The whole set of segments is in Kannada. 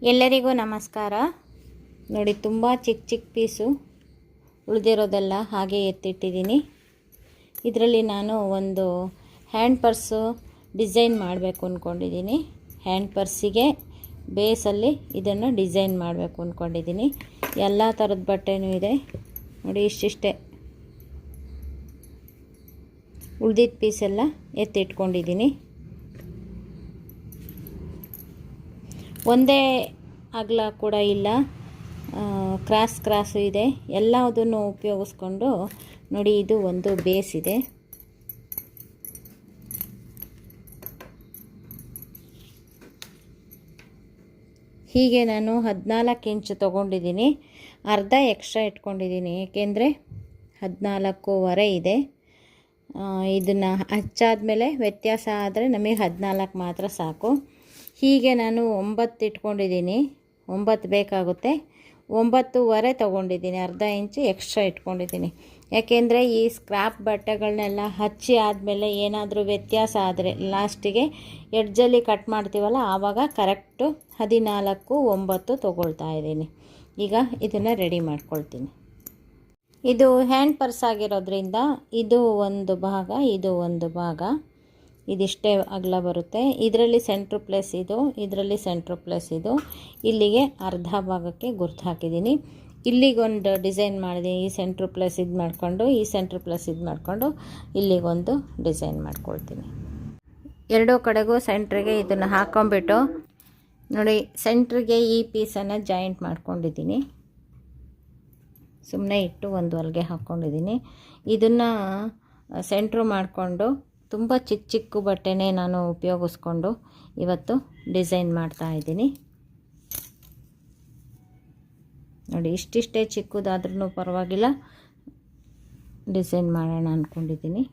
ಎಲ್ಲರಿಗೂ ನಮಸ್ಕಾರ. ನೋಡಿ, ತುಂಬ ಚಿಕ್ಕ ಚಿಕ್ಕ ಪೀಸು ಉಳಿದಿರೋದೆಲ್ಲ ಹಾಗೆ ಎತ್ತಿಟ್ಟಿದ್ದೀನಿ. ಇದರಲ್ಲಿ ನಾನು ಒಂದು ಹ್ಯಾಂಡ್ ಪರ್ಸು ಡಿಸೈನ್ ಮಾಡಬೇಕು ಅಂದ್ಕೊಂಡಿದ್ದೀನಿ. ಹ್ಯಾಂಡ್ ಪರ್ಸಿಗೆ ಬೇಸಲ್ಲಿ ಇದನ್ನು ಡಿಸೈನ್ ಮಾಡಬೇಕು ಅಂದ್ಕೊಂಡಿದ್ದೀನಿ. ಎಲ್ಲ ಥರದ ಬಟ್ಟೆನೂ ಇದೆ ನೋಡಿ. ಇಷ್ಟಿಷ್ಟೇ ಉಳಿದಿದ್ದ ಪೀಸೆಲ್ಲ ಎತ್ತಿಟ್ಕೊಂಡಿದ್ದೀನಿ. ಒಂದೇ ಅಗಲ ಕೂಡ ಇಲ್ಲ, ಕ್ರಾಸು ಇದೆ. ಎಲ್ಲದನ್ನು ಉಪಯೋಗಿಸ್ಕೊಂಡು ನೋಡಿ, ಇದು ಒಂದು ಬೇಸ್ ಇದೆ. ಹೀಗೆ ನಾನು 14 ಇಂಚು ತೊಗೊಂಡಿದ್ದೀನಿ. ಅರ್ಧ ಎಕ್ಸ್ಟ್ರಾ ಇಟ್ಕೊಂಡಿದ್ದೀನಿ, ಏಕೆಂದರೆ 14.25 ಇದೆ. ಇದನ್ನು ಹಚ್ಚಾದಮೇಲೆ ವ್ಯತ್ಯಾಸ ಆದರೆ ನಮಗೆ 14 ಮಾತ್ರ ಸಾಕು. ಹೀಗೆ ನಾನು 9 ಇಟ್ಕೊಂಡಿದ್ದೀನಿ. 9 ಬೇಕಾಗುತ್ತೆ. 9.25 ತೊಗೊಂಡಿದ್ದೀನಿ. ಅರ್ಧ ಇಂಚು ಎಕ್ಸ್ಟ್ರಾ ಇಟ್ಕೊಂಡಿದ್ದೀನಿ. ಯಾಕೆಂದರೆ ಈ ಸ್ಕ್ರಾಪ್ ಬಟ್ಟೆಗಳನ್ನೆಲ್ಲ ಹಚ್ಚಿ ಆದಮೇಲೆ ಏನಾದರೂ ವ್ಯತ್ಯಾಸ ಆದರೆ ಲಾಸ್ಟಿಗೆ ಎಡ್ಜಲ್ಲಿ ಕಟ್ ಮಾಡ್ತೀವಲ್ಲ, ಆವಾಗ ಕರೆಕ್ಟು 14.9 ತೊಗೊಳ್ತಾ ಇದ್ದೀನಿ. ಈಗ ಇದನ್ನು ರೆಡಿ ಮಾಡ್ಕೊಳ್ತೀನಿ. ಇದು ಹ್ಯಾಂಡ್ ಪರ್ಸ್ ಆಗಿರೋದ್ರಿಂದ ಇದು ಒಂದು ಭಾಗ, ಇದು ಒಂದು ಭಾಗ, ಇದಿಷ್ಟೇ ಅಗಲ ಬರುತ್ತೆ. ಇದರಲ್ಲಿ ಸೆಂಟ್ರ್ ಪ್ಲೇಸ್ ಇದು, ಇದರಲ್ಲಿ ಸೆಂಟ್ರ್ ಪ್ಲೇಸ್ ಇದು. ಇಲ್ಲಿಗೆ ಅರ್ಧ ಭಾಗಕ್ಕೆ ಗುರ್ತು ಹಾಕಿದ್ದೀನಿ. ಇಲ್ಲಿಗೊಂದು ಡಿಸೈನ್ ಮಾಡಿದ್ದೀನಿ. ಈ ಸೆಂಟ್ರ್ ಪ್ಲೇಸ್ ಇದು ಮಾಡಿಕೊಂಡು, ಈ ಸೆಂಟ್ರ್ ಪ್ಲೇಸ್ ಇದು ಮಾಡಿಕೊಂಡು ಇಲ್ಲಿಗೊಂದು ಡಿಸೈನ್ ಮಾಡ್ಕೊಳ್ತೀನಿ. ಎರಡೂ ಕಡೆಗೂ ಸೆಂಟ್ರಿಗೆ ಇದನ್ನು ಹಾಕ್ಕೊಂಬಿಟ್ಟು ನೋಡಿ, ಸೆಂಟ್ರಿಗೆ ಈ ಪೀಸನ್ನು ಜಾಯಿಂಟ್ ಮಾಡ್ಕೊಂಡಿದ್ದೀನಿ. ಸುಮ್ಮನೆ ಇಟ್ಟು ಒಂದು ಹೊಲಿಗೆ ಹಾಕ್ಕೊಂಡಿದ್ದೀನಿ. ಇದನ್ನು ಸೆಂಟ್ರು ಮಾಡಿಕೊಂಡು ತುಂಬ ಚಿಕ್ಕ ಚಿಕ್ಕ ಬಟ್ಟೆನೇ ನಾನು ಉಪಯೋಗಿಸ್ಕೊಂಡು ಇವತ್ತು ಡಿಸೈನ್ ಮಾಡ್ತಾ ಇದ್ದೀನಿ. ನೋಡಿ, ಇಷ್ಟಿಷ್ಟೇ ಚಿಕ್ಕದಾದ್ರೂ ಪರವಾಗಿಲ್ಲ, ಡಿಸೈನ್ ಮಾಡೋಣ ಅಂದ್ಕೊಂಡಿದ್ದೀನಿ.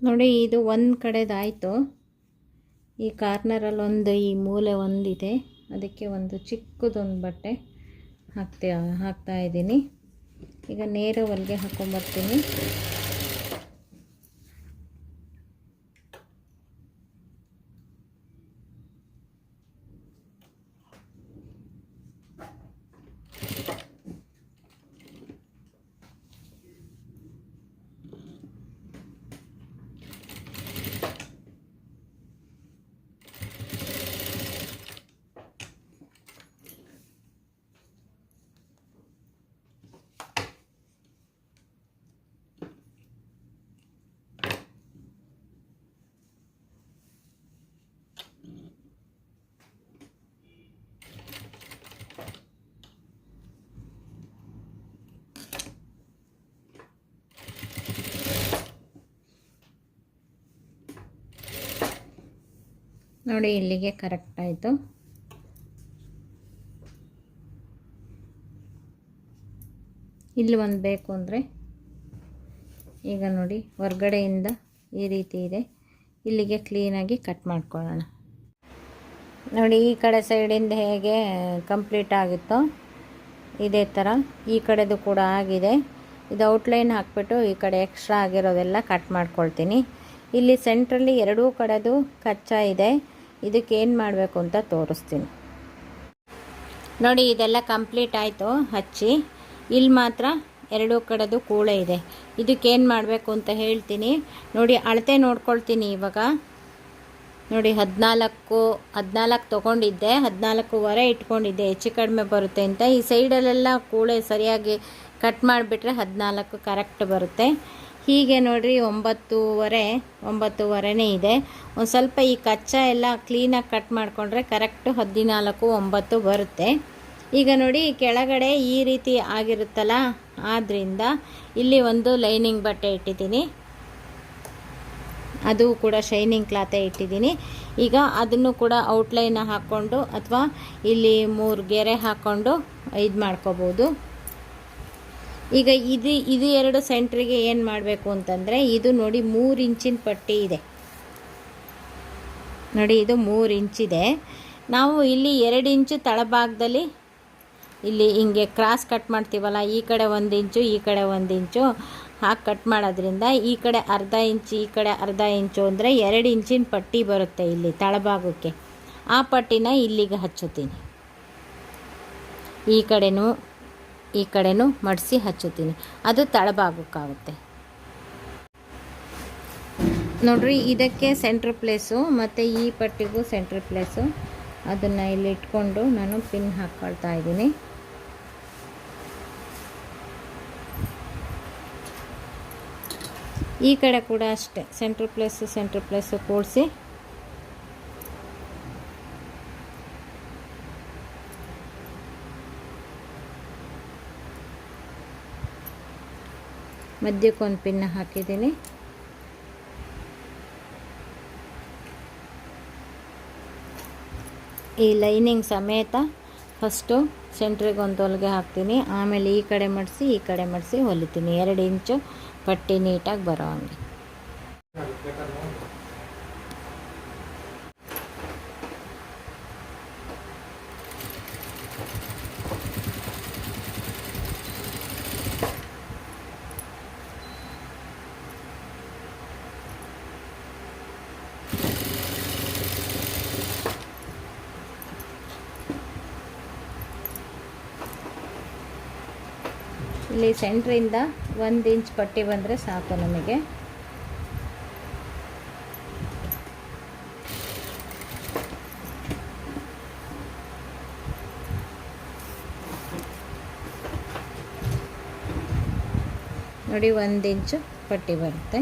ನೋಡಿ, ಇದು ಒಂದು ಕಡೆದಾಯಿತು. ಈ ಕಾರ್ನರಲ್ಲಿ ಒಂದು, ಈ ಮೂಲೆ ಒಂದಿದೆ, ಅದಕ್ಕೆ ಒಂದು ಚಿಕ್ಕದೊಂದು ಬಟ್ಟೆ ಹಾಕ್ತಾ ಇದ್ದೀನಿ. ಈಗ ನೇರ ಹೊಲಿಗೆ ಹಾಕ್ಕೊಂಬರ್ತೀನಿ. ನೋಡಿ, ಇಲ್ಲಿಗೆ ಕರೆಕ್ಟ್ ಆಯಿತು. ಇಲ್ಲಿ ಒಂದು ಬೇಕು ಅಂದರೆ ಈಗ ನೋಡಿ, ಹೊರಗಡೆಯಿಂದ ಈ ರೀತಿ ಇದೆ, ಇಲ್ಲಿಗೆ ಕ್ಲೀನಾಗಿ ಕಟ್ ಮಾಡ್ಕೊಳ್ಳೋಣ. ನೋಡಿ, ಈ ಕಡೆ ಸೈಡಿಂದ ಹೇಗೆ ಕಂಪ್ಲೀಟ್ ಆಗುತ್ತೋ ಇದೇ ಥರ ಈ ಕಡೆದು ಕೂಡ ಆಗಿದೆ. ಇದು ಔಟ್ಲೈನ್ ಹಾಕ್ಬಿಟ್ಟು ಈ ಕಡೆ ಎಕ್ಸ್ಟ್ರಾ ಆಗಿರೋದೆಲ್ಲ ಕಟ್ ಮಾಡ್ಕೊಳ್ತೀನಿ. ಇಲ್ಲಿ ಸೆಂಟ್ರಲ್ಲಿ ಎರಡೂ ಕಡೆದು ಕಚ್ಚಾ ಇದೆ. ಇದಕ್ಕೆ ಏನು ಮಾಡಬೇಕು ಅಂತ ತೋರಿಸ್ತೀನಿ. ನೋಡಿ, ಇದೆಲ್ಲ ಕಂಪ್ಲೀಟ್ ಆಯಿತು ಹಚ್ಚಿ. ಇಲ್ಲಿ ಮಾತ್ರ ಎರಡೂ ಕಡೆದು ಕೂಳೆ ಇದೆ. ಇದಕ್ಕೇನು ಮಾಡಬೇಕು ಅಂತ ಹೇಳ್ತೀನಿ. ನೋಡಿ, ಅಳತೆ ನೋಡ್ಕೊಳ್ತೀನಿ ಇವಾಗ. ನೋಡಿ, 14 ತೊಗೊಂಡಿದ್ದೆ, 14.25 ಇಟ್ಕೊಂಡಿದ್ದೆ, ಹೆಚ್ಚು ಕಡಿಮೆ ಬರುತ್ತೆ ಅಂತ. ಈ ಸೈಡಲ್ಲೆಲ್ಲ ಕೂಳೆ ಸರಿಯಾಗಿ ಕಟ್ ಮಾಡಿಬಿಟ್ರೆ 14 ಕರೆಕ್ಟ್ ಬರುತ್ತೆ. ಹೀಗೆ ನೋಡಿರಿ 9:30 ಇದೆ. ಒಂದು ಸ್ವಲ್ಪ ಈ ಕಚ್ಚಾ ಎಲ್ಲ ಕ್ಲೀನಾಗಿ ಕಟ್ ಮಾಡಿಕೊಂಡ್ರೆ ಕರೆಕ್ಟು 14:09 ಬರುತ್ತೆ. ಈಗ ನೋಡಿ ಕೆಳಗಡೆ ಈ ರೀತಿ ಆಗಿರುತ್ತಲ್ಲ, ಆದ್ದರಿಂದ ಇಲ್ಲಿ ಒಂದು ಲೈನಿಂಗ್ ಬಟ್ಟೆ ಇಟ್ಟಿದ್ದೀನಿ, ಅದು ಕೂಡ ಶೈನಿಂಗ್ ಕ್ಲಾತೇ ಇಟ್ಟಿದ್ದೀನಿ. ಈಗ ಅದನ್ನು ಕೂಡ ಔಟ್ಲೈನ್ ಹಾಕ್ಕೊಂಡು ಅಥವಾ ಇಲ್ಲಿ 3 ಗೆರೆ ಹಾಕ್ಕೊಂಡು ಇದು ಮಾಡ್ಕೋಬೋದು. ಈಗ ಇದು 2 ಸೆಂಟ್ರಿಗೆ ಏನು ಮಾಡಬೇಕು ಅಂತಂದರೆ, ಇದು ನೋಡಿ 3 ಇಂಚಿನ ಪಟ್ಟಿ ಇದೆ ನೋಡಿ, ಇದು 3 ಇಂಚಿದೆ. ನಾವು ಇಲ್ಲಿ 2 ಇಂಚು ತಳಭಾಗದಲ್ಲಿ ಇಲ್ಲಿ ಹಿಂಗೆ ಕ್ರಾಸ್ ಕಟ್ ಮಾಡ್ತೀವಲ್ಲ, ಈ ಕಡೆ 1 ಇಂಚು ಈ ಕಡೆ 1 ಇಂಚು ಹಾಕಿ ಕಟ್ ಮಾಡೋದ್ರಿಂದ ಈ ಕಡೆ ಅರ್ಧ ಇಂಚು ಈ ಕಡೆ ಅರ್ಧ ಇಂಚು ಅಂದರೆ 2 ಇಂಚಿನ ಪಟ್ಟಿ ಬರುತ್ತೆ ಇಲ್ಲಿ ತಳಭಾಗಕ್ಕೆ. ಆ ಪಟ್ಟಿನ ಇಲ್ಲಿಗೆ ಹಚ್ಚುತ್ತೀನಿ, ಈ ಕಡೆನೂ ಮಡಿಸಿ ಹಚ್ಚುತ್ತೀನಿ, ಅದು ತಳಭಾಗಕ್ಕಾಗುತ್ತೆ ನೋಡ್ರಿ. ಇದಕ್ಕೆ ಸೆಂಟ್ರ್ ಪ್ಲೇಸು ಮತ್ತು ಈ ಪಟ್ಟಿಗೂ ಸೆಂಟ್ರ್ ಪ್ಲೇಸು, ಅದನ್ನು ಇಲ್ಲಿ ಇಟ್ಕೊಂಡು ನಾನು ಪಿನ್ ಹಾಕ್ಕೊಳ್ತಾ ಇದ್ದೀನಿ. ಈ ಕಡೆ ಕೂಡ ಅಷ್ಟೇ ಸೆಂಟ್ರ್ ಪ್ಲೇಸು ಕೂಡಿಸಿ ಮಧ್ಯಕ್ಕೊಂದು ಪಿನ್ ಹಾಕಿದ್ದೀನಿ. ಈ ಲೈನಿಂಗ್ ಸಮೇತ ಫಸ್ಟು ಸೆಂಟ್ರಿಗೆ ಒಂದು ಹೊಲಿಗೆ ಹಾಕ್ತೀನಿ, ಆಮೇಲೆ ಈ ಕಡೆ ಮಡಿಸಿ ಹೊಲಿತೀನಿ, 2 ಇಂಚು ಪಟ್ಟಿ ನೀಟಾಗಿ ಬರೋ ಹಂಗೆ. ಇಲ್ಲಿ ಸೆಂಟ್ರಿಂದ 1 ಇಂಚ್ ಪಟ್ಟಿ ಬಂದರೆ ಸಾಕು ನಮಗೆ. ನೋಡಿ 1 ಇಂಚು ಪಟ್ಟಿ ಬರುತ್ತೆ.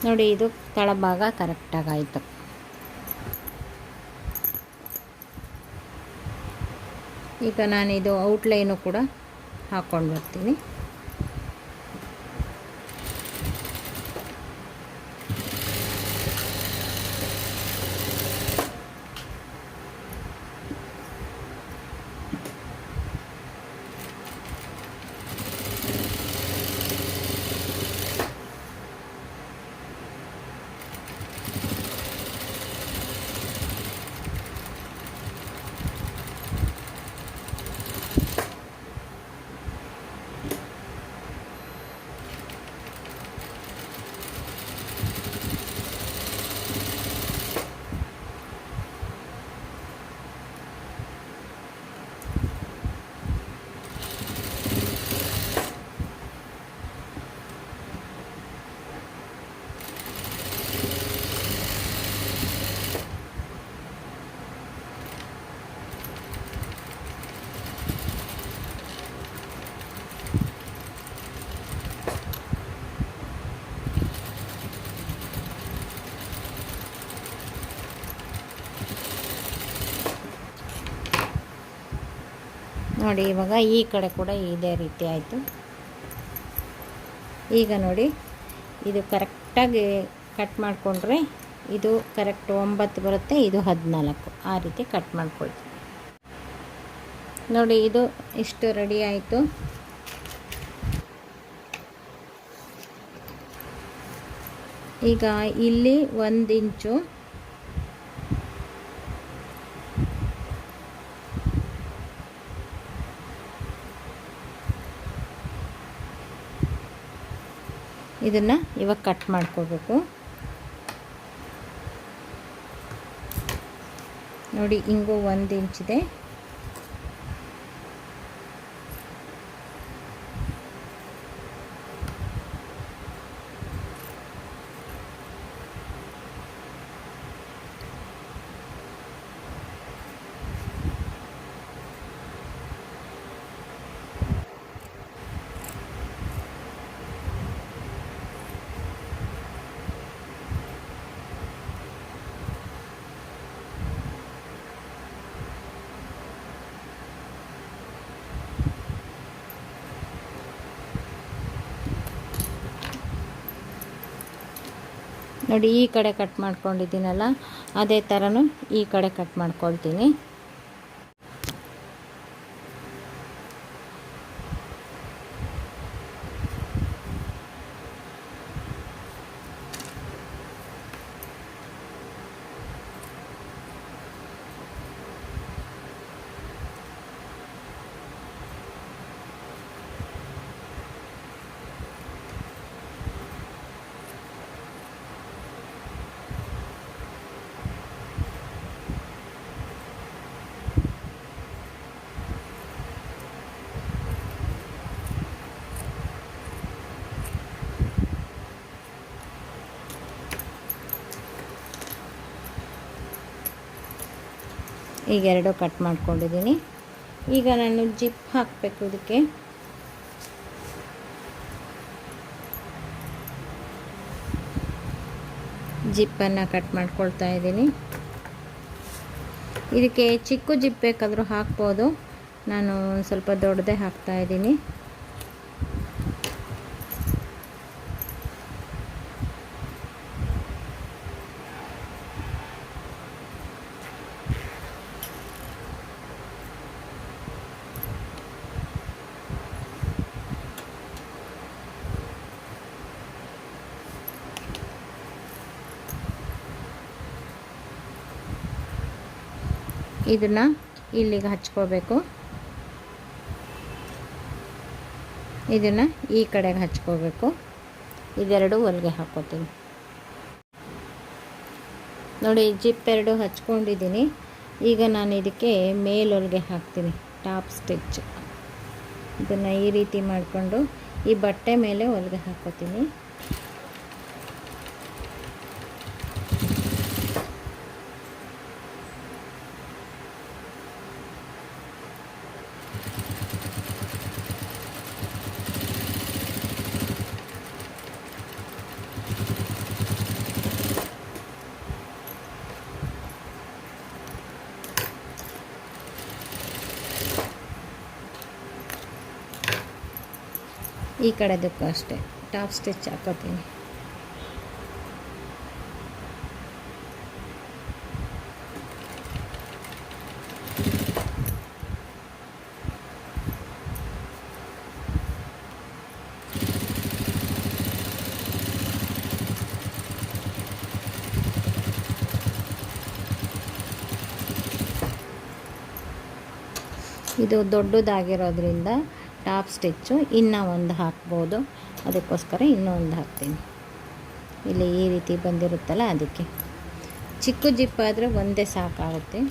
ನೋಡಿ ಇದು ತಳಭಾಗ ಕರೆಕ್ಟಾಗಿ ಆಯಿತು. ಈಗ ನಾನಿದು ಔಟ್ಲೈನು ಕೂಡ ಹಾಕ್ಕೊಂಡು ಬರ್ತೀನಿ. ನೋಡಿ ಇವಾಗ ಈ ಕಡೆ ಕೂಡ ಇದೇ ರೀತಿ ಆಯಿತು. ಈಗ ನೋಡಿ ಇದು ಕರೆಕ್ಟಾಗಿ ಕಟ್ ಮಾಡಿಕೊಂಡ್ರೆ ಇದು ಕರೆಕ್ಟ್ 9 ಬರುತ್ತೆ, ಇದು 14. ಆ ರೀತಿ ಕಟ್ ಮಾಡ್ಕೊಳ್ತೀವಿ. ನೋಡಿ ಇದು ಇಷ್ಟು ರೆಡಿ ಆಯಿತು. ಈಗ ಇಲ್ಲಿ 1 ಇಂಚು ಇದನ್ನು ಇವಾಗ ಕಟ್ ಮಾಡ್ಕೋಬೇಕು. ನೋಡಿ ಹಿಂಗೂ 1 ಇಂಚಿದೆ. ನೋಡಿ ಈ ಕಡೆ ಕಟ್ ಮಾಡ್ಕೊಂಡಿದ್ದೀನಲ್ಲ, ಅದೇ ಥರನೂ ಈ ಕಡೆ ಕಟ್ ಮಾಡ್ಕೊಳ್ತೀನಿ. ಈಗ 2 ಕಟ್ ಮಾಡ್ಕೊಂಡಿದ್ದೀನಿ. ಈಗ ನಾನು ಜಿಪ್ ಹಾಕಬೇಕು. ಇದಕ್ಕೆ ಜಿಪ್ಪನ್ನು ಕಟ್ ಮಾಡ್ಕೊಳ್ತಾ ಇದ್ದೀನಿ. ಇದಕ್ಕೆ ಚಿಕ್ಕ ಜಿಪ್ ಬೇಕಾದರೂ ಹಾಕ್ಬೋದು, ನಾನು ಸ್ವಲ್ಪ ದೊಡ್ಡದೇ ಹಾಕ್ತಾ ಇದ್ದೀನಿ. ಇದನ್ನು ಇಲ್ಲಿಗೆ ಹಚ್ಕೋಬೇಕು. ಇದನ್ನು ಈ ಕಡೆಗೆ ಹಚ್ಕೋಬೇಕು. ಇದೆರಡು ಹೊಲಿಗೆ ಹಾಕ್ಕೋತೀನಿ. ನೋಡಿ ಜಿಪ್ 2 ಹಚ್ಕೊಂಡಿದ್ದೀನಿ. ಈಗ ನಾನು ಇದಕ್ಕೆ ಮೇಲೊಲಿಗೆ ಹಾಕ್ತೀನಿ, ಟಾಪ್ ಸ್ಟಿಚ್. ಇದನ್ನು ಈ ರೀತಿ ಮಾಡಿಕೊಂಡು ಈ ಬಟ್ಟೆ ಮೇಲೆ ಹೊಲಿಗೆ ಹಾಕ್ಕೋತೀನಿ. ಈ ಕಡೆದಕ್ಕೂ ಅಷ್ಟೇ ಟಾಪ್ ಸ್ಟಿಚ್ ಹಾಕೋತೀನಿ. ಇದು ದೊಡ್ಡದಾಗಿರೋದ್ರಿಂದ ಟಾಪ್ ಸ್ಟಿಚ್ಚು ಇನ್ನೂ ಒಂದು ಹಾಕ್ಬೋದು, ಅದಕ್ಕೋಸ್ಕರ ಇನ್ನೂ ಒಂದು ಹಾಕ್ತೀನಿ. ಇಲ್ಲಿ ಈ ರೀತಿ ಬಂದಿರುತ್ತಲ್ಲ ಅದಕ್ಕೆ. ಚಿಕ್ಕ ಜಿಪ್ ಆದರೆ ಒಂದೇ ಸಾಕಾಗುತ್ತೆ.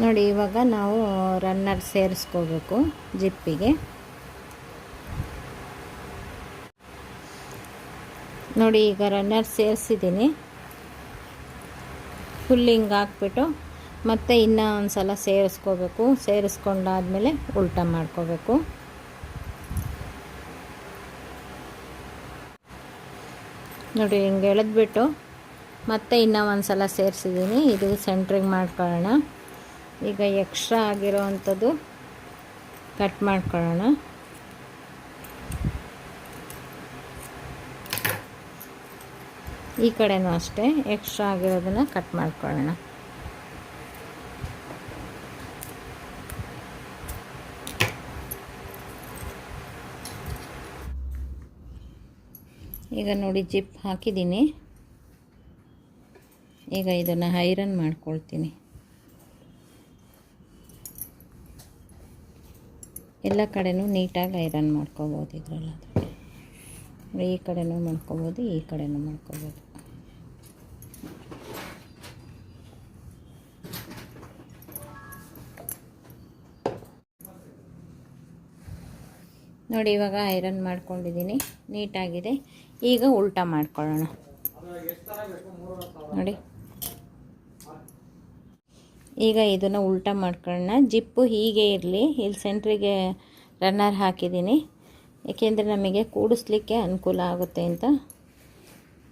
ನೋಡಿ ಇವಾಗ ನಾವು ರನ್ನರ್ ಸೇರಿಸ್ಕೋಬೇಕು ಜಿಪ್ಪಿಗೆ. ನೋಡಿ ಈಗ ರನ್ನರ್ ಸೇರಿಸಿದ್ದೀನಿ. ಫುಲ್ಲಿಂಗ್ ಹಾಕ್ಬಿಟ್ಟು ಮತ್ತೆ ಇನ್ನೂ ಒಂದು ಸಲ ಸೇರಿಸ್ಕೋಬೇಕು. ಸೇರಿಸ್ಕೊಂಡಾದ್ಮೇಲೆ ಉಲ್ಟಾ ಮಾಡ್ಕೋಬೇಕು. ನೋಡಿ ಹಿಂಗೆ ಎಳೆದ್ಬಿಟ್ಟು ಮತ್ತೆ ಇನ್ನೂ ಒಂದು ಸಲ ಸೇರಿಸಿದ್ದೀನಿ. ಇದು ಸೆಂಟ್ರಿಗೆ ಮಾಡ್ಕೊಳ್ಳೋಣ. ಈಗ ಎಕ್ಸ್ಟ್ರಾ ಆಗಿರೋ ಅಂಥದ್ದು ಕಟ್ ಮಾಡ್ಕೊಳ್ಳೋಣ. ಈ ಕಡೆನೂ ಅಷ್ಟೇ ಎಕ್ಸ್ಟ್ರಾ ಆಗಿರೋದನ್ನು ಕಟ್ ಮಾಡ್ಕೊಳ್ಳೋಣ. ಈಗ ನೋಡಿ ಜಿಪ್ ಹಾಕಿದ್ದೀನಿ. ಈಗ ಇದನ್ನು ಐರನ್ ಮಾಡ್ಕೊಳ್ತೀನಿ. ಎಲ್ಲ ಕಡೆನೂ ನೀಟಾಗಿ ಐರನ್ ಮಾಡ್ಕೋಬೋದು. ಇದರಲ್ಲಿ ಈ ಕಡೆನೂ ಮಾಡ್ಕೋಬೋದು, ಈ ಕಡೆನೂ ಮಾಡ್ಕೋಬೋದು. ನೋಡಿ ಇವಾಗ ಐರನ್ ಮಾಡ್ಕೊಂಡಿದ್ದೀನಿ, ನೀಟಾಗಿದೆ. ಈಗ ಉಲ್ಟಾ ಮಾಡ್ಕೊಳ್ಳೋಣ. ನೋಡಿ ಈಗ ಇದನ್ನು ಉಲ್ಟಾ ಮಾಡ್ಕೊಳ್ಳೋಣ. ಜಿಪ್ಪು ಹೀಗೆ ಇರಲಿ. ಇಲ್ಲಿ ಸೆಂಟ್ರಿಗೆ ರನ್ನರ್ ಹಾಕಿದ್ದೀನಿ, ಏಕೆಂದರೆ ನಮಗೆ ಕೂಡಿಸ್ಲಿಕ್ಕೆ ಅನುಕೂಲ ಆಗುತ್ತೆ ಅಂತ.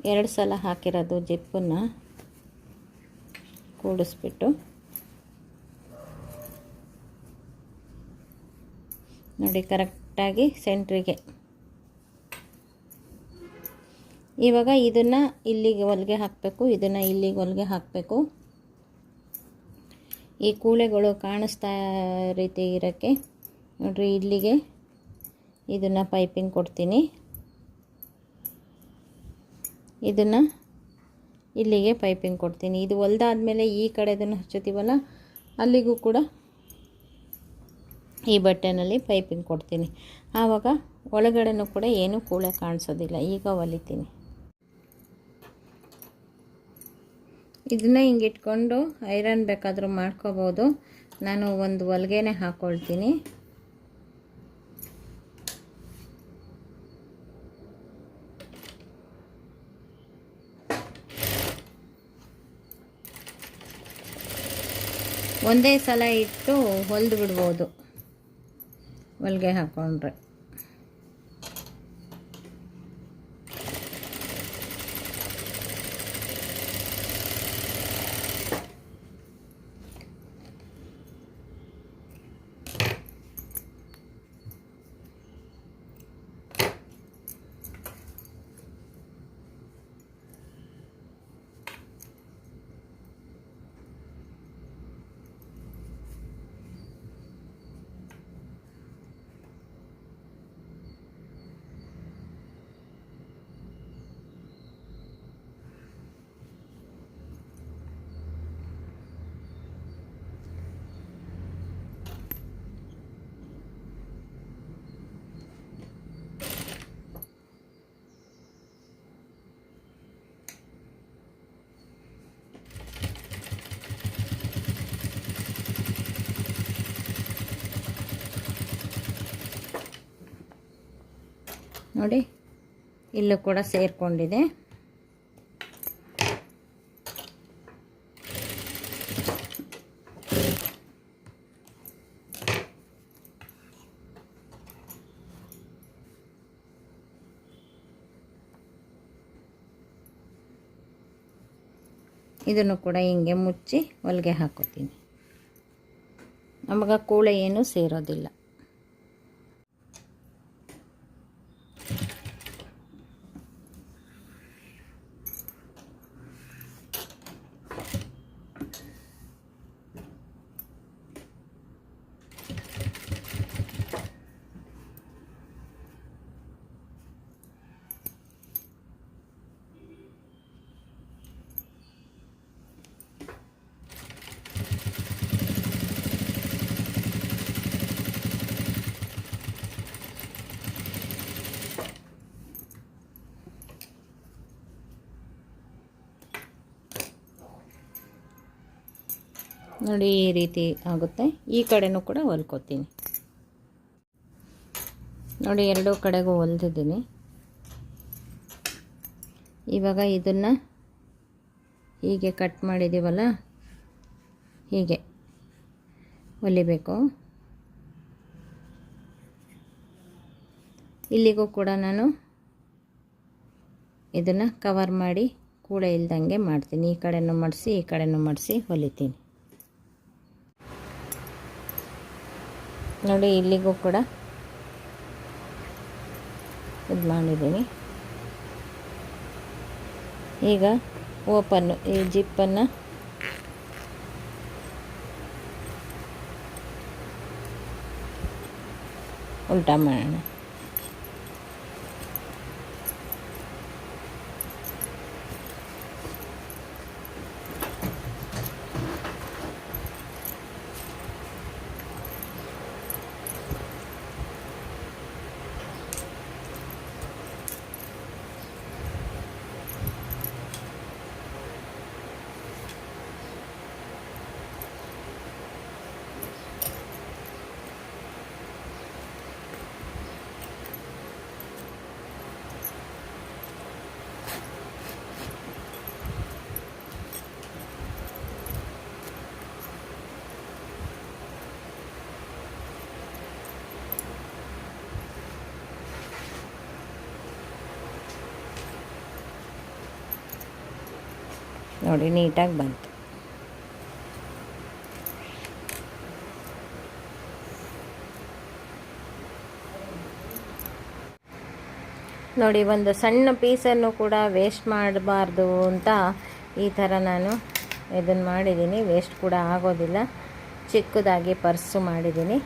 2 ಸಲ ಹಾಕಿರೋದು ಜಿಪ್ಪನ್ನು ಕೂಡಿಸ್ಬಿಟ್ಟು. ನೋಡಿ ಕರೆಕ್ಟಾಗಿ ಸೆಂಟ್ರಿಗೆ. ಇವಾಗ ಇದನ್ನು ಇಲ್ಲಿಗೆ ಹೊಲಿಗೆ ಹಾಕಬೇಕು, ಇದನ್ನು ಇಲ್ಲಿಗೆ ಹೊಲಿಗೆ ಹಾಕಬೇಕು. ಈ ಕೂಳೆಗಳು ಕಾಣಿಸ್ತಾ ರೀತಿ ಇರೋಕ್ಕೆ ನೋಡಿರಿ, ಇಲ್ಲಿಗೆ ಇದನ್ನು ಪೈಪಿಂಗ್ ಕೊಡ್ತೀನಿ. ಇದನ್ನು ಇಲ್ಲಿಗೆ ಪೈಪಿಂಗ್ ಕೊಡ್ತೀನಿ. ಇದು ಹೊಲ್ದಾದ್ಮೇಲೆ ಈ ಕಡೆದನ್ನು ಹಚ್ಚುತ್ತೀವಲ್ಲ, ಅಲ್ಲಿಗೂ ಕೂಡ ಈ ಬಟ್ಟೆನಲ್ಲಿ ಪೈಪಿಂಗ್ ಕೊಡ್ತೀನಿ. ಆವಾಗ ಒಳಗಡೆನೂ ಕೂಡ ಏನೂ ಕೂಳೆ ಕಾಣಿಸೋದಿಲ್ಲ. ಈಗ ಹೊಲಿತೀನಿ. ಇದನ್ನ ಹಿಂಗೆ ಇಟ್ಕೊಂಡು ಐರನ್ ಬೇಕಾದರೂ ಮಾಡ್ಕೋಬೋದು. ನಾನು ಒಂದು ಹೊಲಿಗೆನೇ ಹಾಕ್ಕೊಳ್ತೀನಿ. ಒಂದೇ ಸಲ ಇಟ್ಟು ಹೊಲಿದು ಬಿಡ್ಬೋದು ಹೊಲಿಗೆ ಹಾಕ್ಕೊಂಡ್ರೆ. ನೋಡಿ ಇಲ್ಲೂ ಕೂಡ ಸೇರಿಕೊಂಡಿದೆ. ಇದನ್ನು ಕೂಡ ಹಿಂಗೆ ಮುಚ್ಚಿ ಹೊಲಿಗೆ ಹಾಕೋತೀನಿ. ನಮಗೆ ಕೂಳೆ ಏನೂ ಸೇರೋದಿಲ್ಲ. ನೋಡಿ ಈ ರೀತಿ ಆಗುತ್ತೆ. ಈ ಕಡೆನೂ ಕೂಡ ಹೊಲ್ಕೋತೀನಿ ನೋಡಿ, ಎರಡೂ ಕಡೆಗೂ ಹೊಲ್ದಿದ್ದೀನಿ. ಇವಾಗ ಇದನ್ನು ಹೀಗೆ ಕಟ್ ಮಾಡಿದ್ದೀವಲ್ಲ, ಹೀಗೆ ಹೊಲಿಬೇಕು. ಇಲ್ಲಿಗೂ ಕೂಡ ನಾನು ಇದನ್ನು ಕವರ್ ಮಾಡಿ ಕೂಳೆ ಇಲ್ದಂಗೆ ಮಾಡ್ತೀನಿ. ಈ ಕಡೆನೂ ಮಾಡಿಸಿ ಈ ಕಡೆನೂ ಮಾಡಿಸಿ ಹೊಲಿತೀನಿ ನೋಡಿ. ಇಲ್ಲಿಗೂ ಕೂಡ ಇದು ಮಾಡಿದ್ದೀನಿ. ಈಗ ಓಪನ್ನು, ಈ ಜಿಪ್ಪನ್ನು ಉಲ್ಟಾ ಮಾಡೋಣ. ನೋಡಿ ನೀಟಾಗಿ ಬಂತು. ನೋಡಿ, ಒಂದು ಸಣ್ಣ ಪೀಸನ್ನು ಕೂಡ ವೇಸ್ಟ್ ಮಾಡಬಾರ್ದು ಅಂತ ಈ ಥರ ನಾನು ಇದನ್ನು ಮಾಡಿದ್ದೀನಿ. ವೇಸ್ಟ್ ಕೂಡ ಆಗೋದಿಲ್ಲ. ಚಿಕ್ಕದಾಗಿ ಪರ್ಸು ಮಾಡಿದ್ದೀನಿ.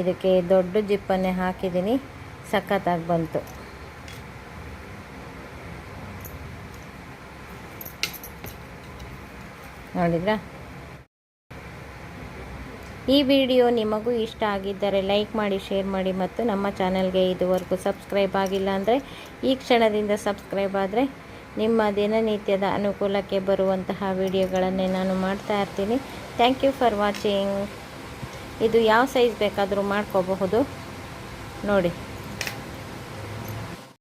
ಇದಕ್ಕೆ ದೊಡ್ಡ ಜಿಪ್ಪನ್ನೇ ಹಾಕಿದ್ದೀನಿ. ಸಖತ್ತಾಗಿ ಬಂತು. ನೋಡಿದ್ರಾ? ಈ ವಿಡಿಯೋ ನಿಮಗೂ ಇಷ್ಟ ಆಗಿದ್ದರೆ ಲೈಕ್ ಮಾಡಿ, ಶೇರ್ ಮಾಡಿ ಮತ್ತು ನಮ್ಮ ಚಾನಲ್ಗೆ ಇದುವರೆಗೂ ಸಬ್ಸ್ಕ್ರೈಬ್ ಆಗಿಲ್ಲ ಅಂದರೆ ಈ ಕ್ಷಣದಿಂದ ಸಬ್ಸ್ಕ್ರೈಬ್ ಆದರೆ ನಿಮ್ಮ ದಿನನಿತ್ಯದ ಅನುಕೂಲಕ್ಕೆ ಬರುವಂತಹ ವಿಡಿಯೋಗಳನ್ನೇ ನಾನು ಮಾಡ್ತಾ ಇರ್ತೀನಿ. Thank you for watching. ಇದು ಯಾವ ಸೈಜ್ ಬೇಕಾದರೂ ಮಾಡ್ಕೋಬಹುದು ನೋಡಿ.